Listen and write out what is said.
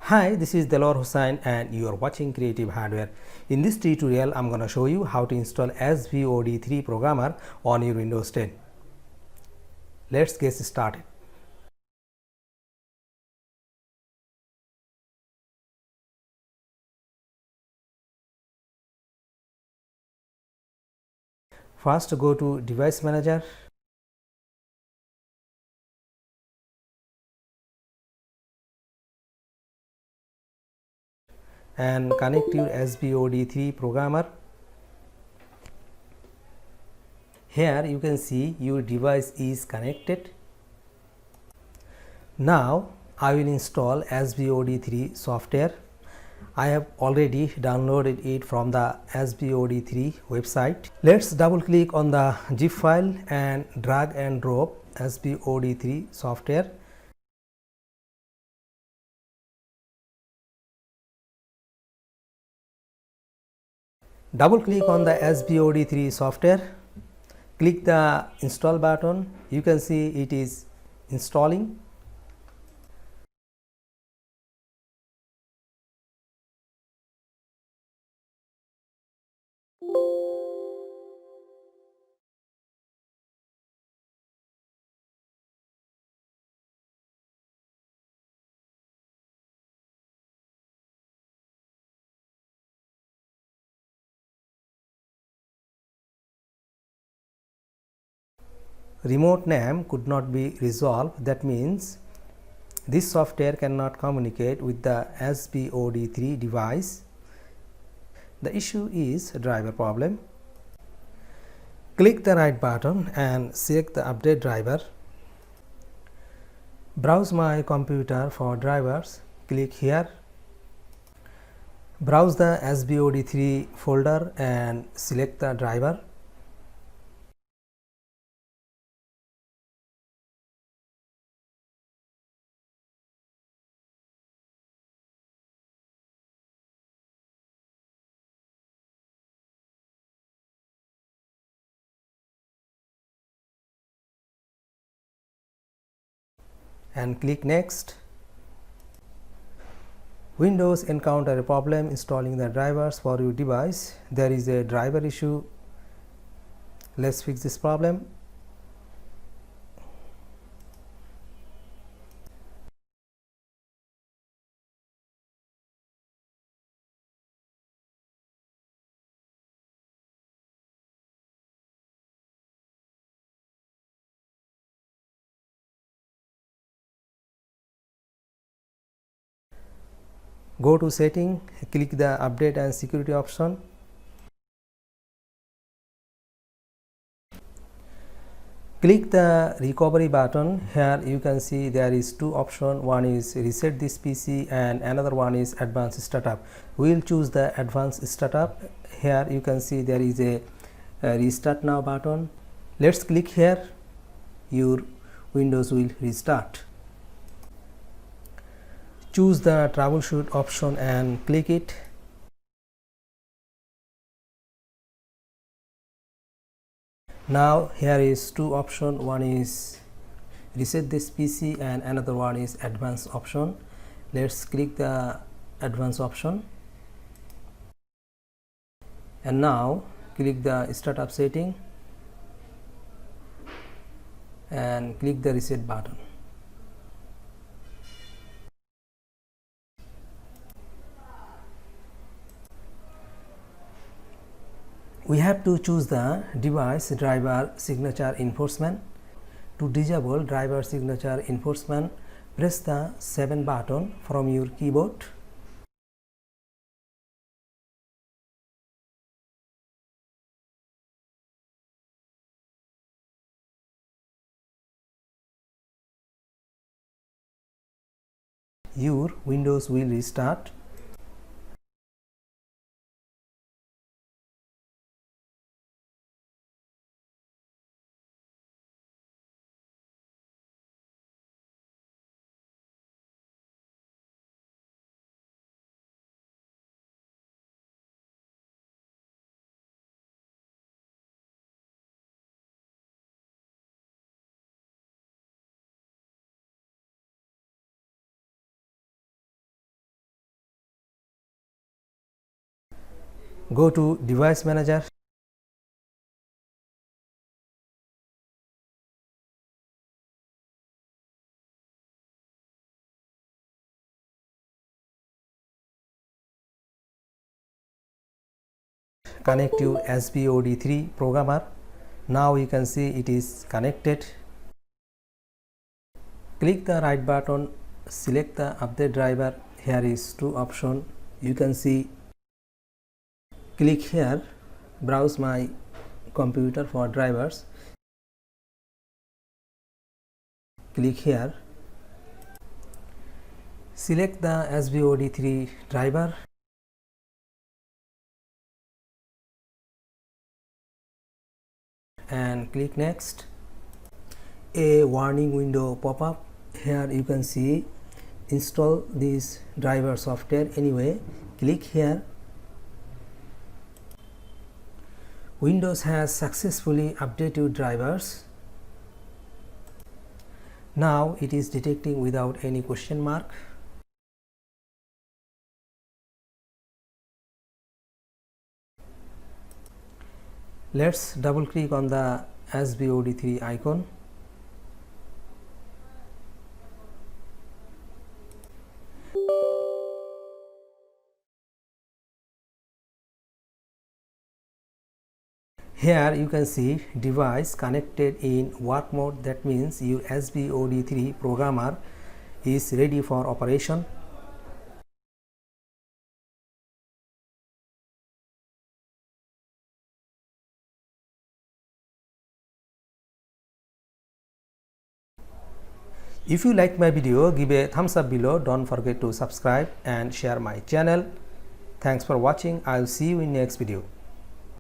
Hi, this is Delor Hussain and you are watching Creative Hardware. In this tutorial, I'm going to show you how to install svod3 Programmer on your Windows 10. Let's get started. First, go to Device Manager. And connect your svod3 Programmer. Here you can see your device is connected. Now I will install svod3 software. I have already downloaded it from the svod3 website. Let's double click on the zip file and drag and drop svod3 software. Double click on the svod3 software. Click the install button. You can see it is installing. Remote name could not be resolved. That means this software cannot communicate with the svod3 device. The issue is a driver problem. Click the right button and select the update driver. Browse my computer for drivers. Click here. Browse the svod3 folder and select the driver. And click next. Windows encounter a problem installing the drivers for your device. There is a driver issue. Let's fix this problem. Go to setting, click the update and security option. Click the recovery button. Here you can see there is two options. One is reset this PC and another one is advanced startup. We will choose the advanced startup. Here you can see there is a restart now button. Let's click here. Your Windows will restart. Choose the troubleshoot option and click it. Now here is two options. One is reset this PC and another one is advanced option. Let's click the advanced option. And now click the startup setting and click the reset button. We have to choose the device driver signature enforcement. To disable driver signature enforcement, press the 7 button from your keyboard. Your Windows will restart. Go to Device Manager. Connect to svod3 programmer. Now you can see it is connected. Click the right button, select the update driver. Here is two options. You can see, click here, browse my computer for drivers. Click here, select the svod3 driver and click next. A warning window pop up. Here you can see install this driver software. Anyway, click here. Windows has successfully updated drivers. Now it is detecting without any question mark. Let's double click on the svod3 icon. Here you can see device connected in work mode. That means your svod3 programmer is ready for operation. If you like my video, give a thumbs up below. Don't forget to subscribe and share my channel. Thanks for watching. I'll see you in next video.